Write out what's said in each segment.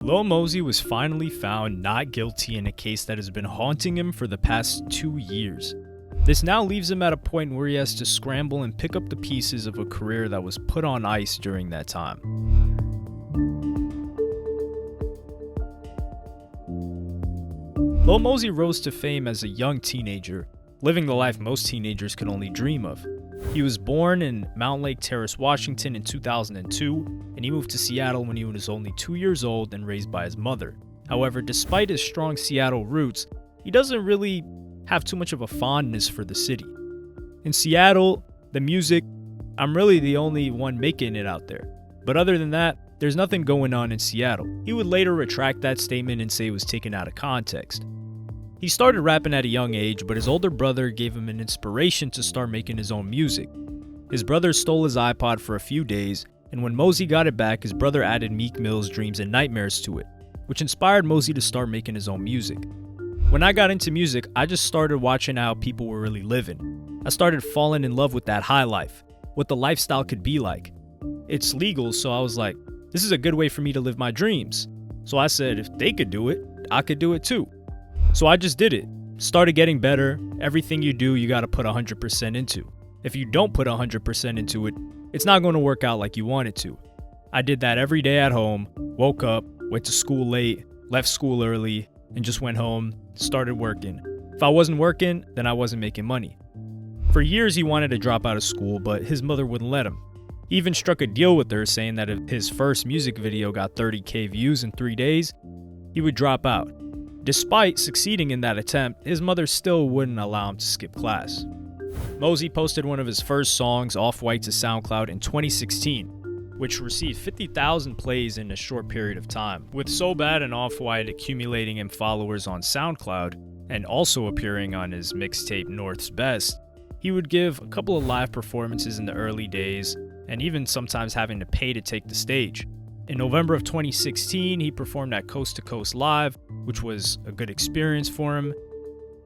Lil Mosey was finally found not guilty in a case that has been haunting him for the past 2 years. This now leaves him at a point where he has to scramble and pick up the pieces of a career that was put on ice during that time. Lil Mosey rose to fame as a young teenager, living the life most teenagers could only dream of. He was born in Mount Lake Terrace, Washington in 2002, and he moved to Seattle when he was only 2 years old and raised by his mother. However, despite his strong Seattle roots, he doesn't really have too much of a fondness for the city. In Seattle, the music, I'm really the only one making it out there. But other than that, there's nothing going on in Seattle. He would later retract that statement and say it was taken out of context. He started rapping at a young age, but his older brother gave him an inspiration to start making his own music. His brother stole his iPod for a few days, and when Mosey got it back, his brother added Meek Mill's Dreams and Nightmares to it, which inspired Mosey to start making his own music. When I got into music, I just started watching how people were really living. I started falling in love with that high life, what the lifestyle could be like. It's legal, so I was like, this is a good way for me to live my dreams. So I said, if they could do it, I could do it too. So I just did it. Started getting better. Everything you do, you gotta put 100% into. If you don't put 100% into it, it's not gonna work out like you want it to. I did that every day at home, woke up, went to school late, left school early, and just went home, started working. If I wasn't working, then I wasn't making money. For years he wanted to drop out of school, but his mother wouldn't let him. He even struck a deal with her saying that if his first music video got 30K views in 3 days, he would drop out. Despite succeeding in that attempt, his mother still wouldn't allow him to skip class. Mosey posted one of his first songs, Off-White, to SoundCloud in 2016, which received 50,000 plays in a short period of time. With So Bad and Off-White accumulating him followers on SoundCloud, and also appearing on his mixtape North's Best, he would give a couple of live performances in the early days, and even sometimes having to pay to take the stage. In November of 2016, he performed at Coast to Coast Live, which was a good experience for him.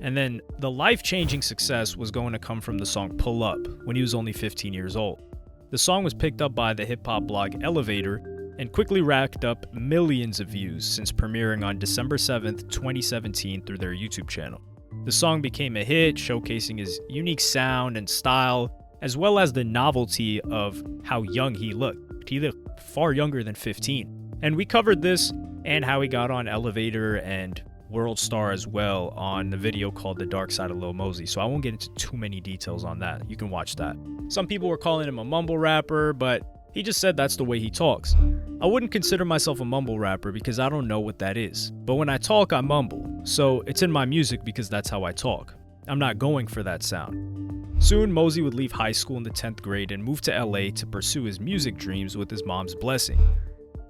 And then the life-changing success was going to come from the song Pull Up when he was only 15 years old. The song was picked up by the hip-hop blog Elevator and quickly racked up millions of views since premiering on December 7th, 2017 through their YouTube channel. The song became a hit, showcasing his unique sound and style, as well as the novelty of how young he looked. He looked far younger than 15. And we covered this and how he got on Elevator and World Star as well on the video called The Dark Side of Lil Mosey, so I won't get into too many details on that. You can watch that. Some people were calling him a mumble rapper, but he just said that's the way he talks. I wouldn't consider myself a mumble rapper because I don't know what that is. But when I talk, I mumble. So it's in my music because that's how I talk. I'm not going for that sound. Soon, Mosey would leave high school in the 10th grade and move to LA to pursue his music dreams with his mom's blessing.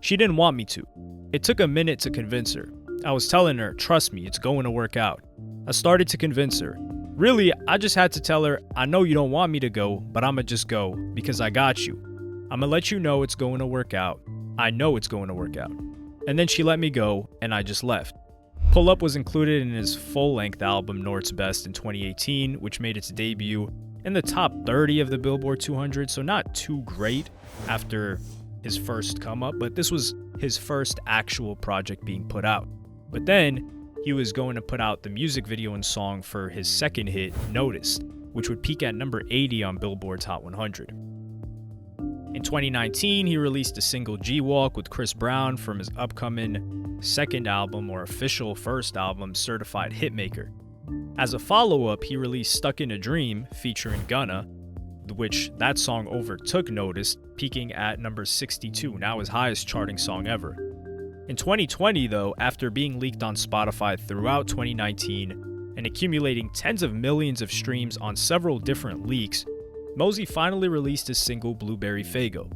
She didn't want me to. It took a minute to convince her. I was telling her, trust me, it's going to work out. I started to convince her. Really, I just had to tell her, I know you don't want me to go, but I'ma just go because I got you. I'ma let you know it's going to work out. I know it's going to work out. And then she let me go, and I just left. Pull Up was included in his full-length album North's Best in 2018, which made its debut in the top 30 of the Billboard 200, so not too great after his first come up, but this was his first actual project being put out. But then, he was going to put out the music video and song for his second hit, Noticed, which would peak at number 80 on Billboard's Hot 100. In 2019, he released a single, G-Walk, with Chris Brown from his upcoming second album, or official first album, Certified Hitmaker. As a follow-up, he released Stuck in a Dream, featuring Gunna, which that song overtook Noticed, peaking at number 62, now his highest charting song ever. In 2020, though, after being leaked on Spotify throughout 2019 and accumulating tens of millions of streams on several different leaks, Mosey finally released his single Blueberry Faygo.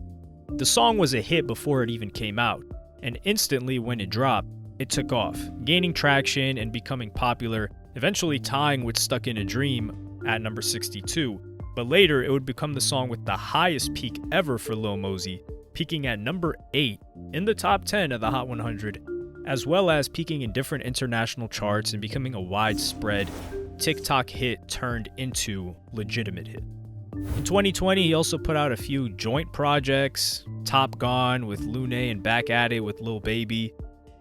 The song was a hit before it even came out, and instantly when it dropped, it took off, gaining traction and becoming popular, eventually tying with Stuck in a Dream at number 62, but later it would become the song with the highest peak ever for Lil Mosey, peaking at number 8 in the top 10 of the Hot 100, as well as peaking in different international charts and becoming a widespread TikTok hit turned into legitimate hit. In 2020, he also put out a few joint projects, Top Gone with Lune and Back at It with Lil Baby.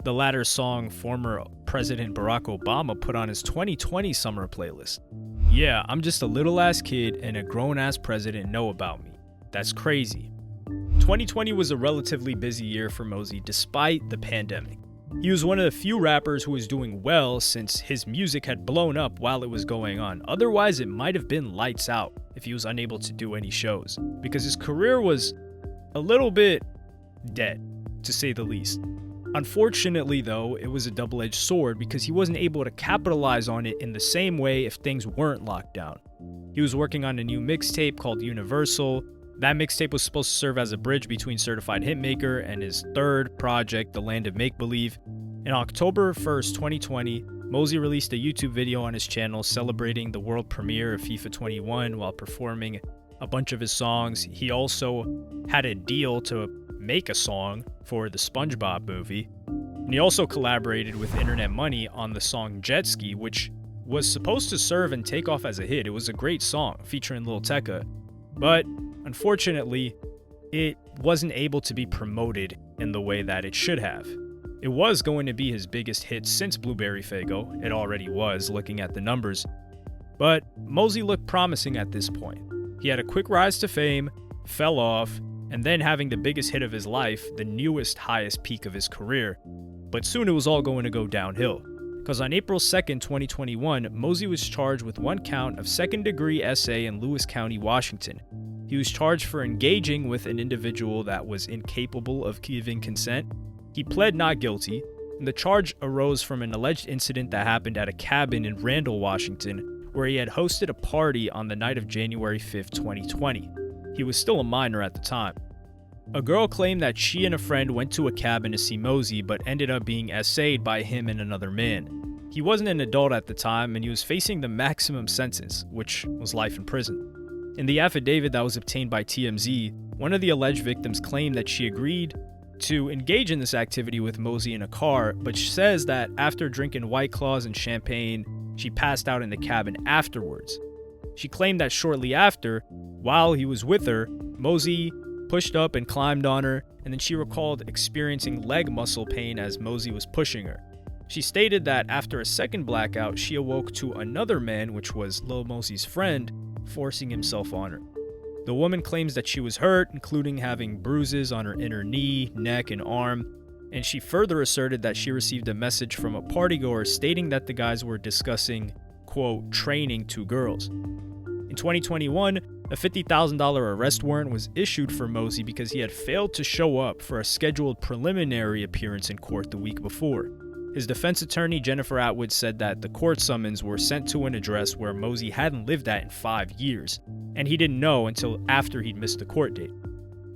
the latter song former President Barack Obama put on his 2020 summer playlist. Yeah, I'm just a little ass kid and a grown ass president know about me. That's crazy. 2020 was a relatively busy year for Mosey despite the pandemic. He was one of the few rappers who was doing well since his music had blown up while it was going on. Otherwise, it might have been lights out if he was unable to do any shows, because his career was a little bit dead, to say the least. Unfortunately, though, it was a double-edged sword because he wasn't able to capitalize on it in the same way if things weren't locked down. He was working on a new mixtape called Universal. That mixtape was supposed to serve as a bridge between Certified Hitmaker and his third project, The Land of Make-Believe. In October 1st, 2020, Mosey released a YouTube video on his channel celebrating the world premiere of FIFA 21 while performing a bunch of his songs. He also had a deal to make a song for the SpongeBob movie. And he also collaborated with Internet Money on the song Jet Ski, which was supposed to serve and take off as a hit. It was a great song featuring Lil Tecca, but unfortunately, it wasn't able to be promoted in the way that it should have. It was going to be his biggest hit since Blueberry Faygo. It already was, looking at the numbers. But Mosey looked promising at this point. He had a quick rise to fame, fell off, and then having the biggest hit of his life, the newest highest peak of his career. But soon it was all going to go downhill. Because on April 2nd, 2021, Mosey was charged with one count of second-degree SA in Lewis County, Washington. He was charged for engaging with an individual that was incapable of giving consent. He pled not guilty, and the charge arose from an alleged incident that happened at a cabin in Randall, Washington, where he had hosted a party on the night of January 5th, 2020. He was still a minor at the time. A girl claimed that she and a friend went to a cabin to see Mosey, but ended up being SA'd by him and another man. He wasn't an adult at the time, and he was facing the maximum sentence, which was life in prison. In the affidavit that was obtained by TMZ, one of the alleged victims claimed that she agreed to engage in this activity with Mosey in a car, but she says that after drinking White Claws and champagne, she passed out in the cabin afterwards. She claimed that shortly after, while he was with her, Mosey pushed up and climbed on her, and then she recalled experiencing leg muscle pain as Mosey was pushing her. She stated that after a second blackout, she awoke to another man, which was Lil Mosey's friend, forcing himself on her. The woman claims that she was hurt, including having bruises on her inner knee, neck, and arm, and she further asserted that she received a message from a partygoer stating that the guys were discussing, quote, training two girls. In 2021, a $50,000 arrest warrant was issued for Mosey because he had failed to show up for a scheduled preliminary appearance in court the week before. His defense attorney, Jennifer Atwood, said that the court summons were sent to an address where Mosey hadn't lived at in 5 years, and he didn't know until after he'd missed the court date.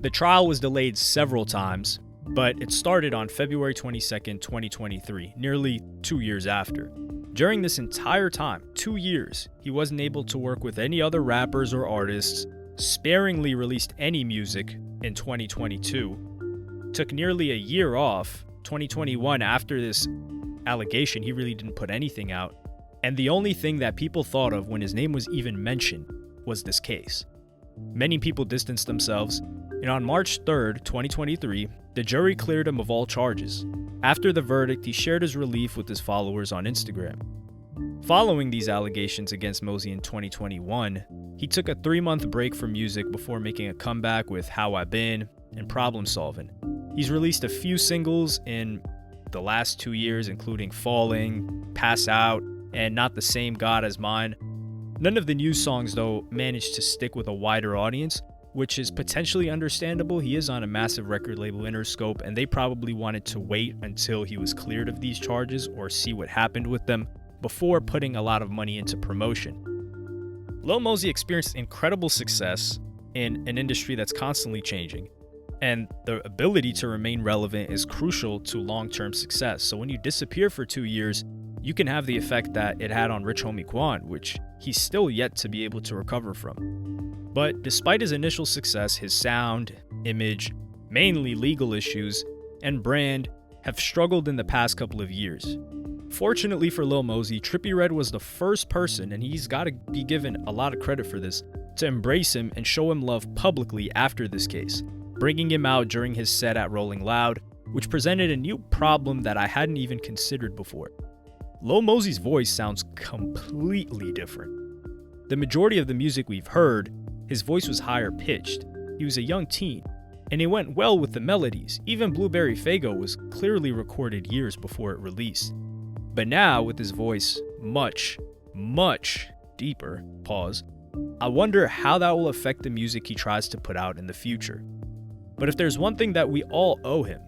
The trial was delayed several times, but it started on February 22nd, 2023, nearly 2 years after. During this entire time, 2 years, he wasn't able to work with any other rappers or artists, sparingly released any music in 2022, took nearly a year off. 2021, after this allegation, he really didn't put anything out, and the only thing that people thought of when his name was even mentioned was this case. Many people distanced themselves, and on March 3rd, 2023, the jury cleared him of all charges. After the verdict, he shared his relief with his followers on Instagram. Following these allegations against Mosey in 2021, he took a 3-month break from music before making a comeback with How I Been and Problem Solving. He's released a few singles in the last 2 years, including Falling, Pass Out, and Not the Same God as Mine. None of the new songs, though, managed to stick with a wider audience, which is potentially understandable. He is on a massive record label, Interscope, and they probably wanted to wait until he was cleared of these charges or see what happened with them before putting a lot of money into promotion. Lil Mosey experienced incredible success in an industry that's constantly changing, and the ability to remain relevant is crucial to long-term success. So when you disappear for 2 years, you can have the effect that it had on Rich Homie Quan, which he's still yet to be able to recover from. But despite his initial success, his sound, image, mainly legal issues, and brand have struggled in the past couple of years. Fortunately for Lil Mosey, Trippie Redd was the first person, and he's got to be given a lot of credit for this, to embrace him and show him love publicly after this case, bringing him out during his set at Rolling Loud, which presented a new problem that I hadn't even considered before. Lil Mosey's voice sounds completely different. The majority of the music we've heard, his voice was higher pitched. He was a young teen, and it went well with the melodies. Even Blueberry Faygo was clearly recorded years before it released. But now, with his voice much deeper, I wonder how that will affect the music he tries to put out in the future. But if there's one thing that we all owe him,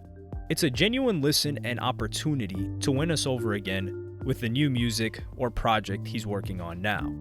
it's a genuine listen and opportunity to win us over again with the new music or project he's working on now.